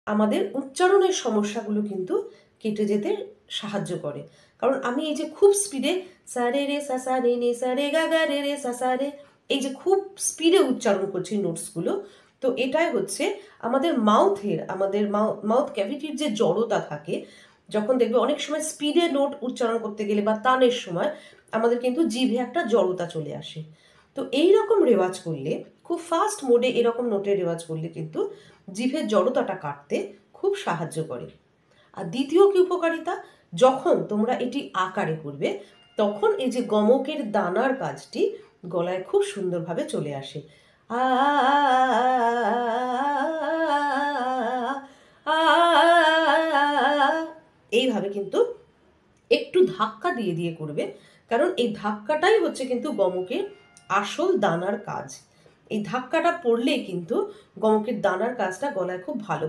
আমাদের উচ্চারণের সমস্যাগুলো কিন্তু কেটে যেতে সাহায্য করে। কারণ আমি এই যে খুব স্পিডে সা রে রে সা সা রে নে সা রে গা গা রে রে সা সা রে, এই যে খুব স্পিডে উচ্চারণ করছি নোটসগুলো, তো এটাই হচ্ছে আমাদের মাউথের, আমাদের মাউথ ক্যাভিটির যে জড়তা থাকে, যখন দেখবে অনেক সময় স্পিডে নোট উচ্চারণ করতে গেলে বা টানের সময় আমাদের কিন্তু জিভে একটা জড়তা চলে আসে। তো এই রকম রেওয়াজ করলে, খুব ফাস্ট মোডে এরকম নোটের রেওয়াজ করলে কিন্তু জিভের জড়তাটা কাটতে খুব সাহায্য করে। আর দ্বিতীয় কি উপকারিতা, যখন তোমরা এটি আকারে করবে তখন এই যে গমকের দানার কাজটি গলায় খুব সুন্দরভাবে চলে আসে। আ এইভাবে কিন্তু একটু ধাক্কা দিয়ে দিয়ে করবে, কারণ এই ধাক্কাটাই হচ্ছে কিন্তু গমকের আসল দানার কাজ। এই ধাক্কাটা পড়লেই কিন্তু গমকের দানার কাজটা গলায় খুব ভালো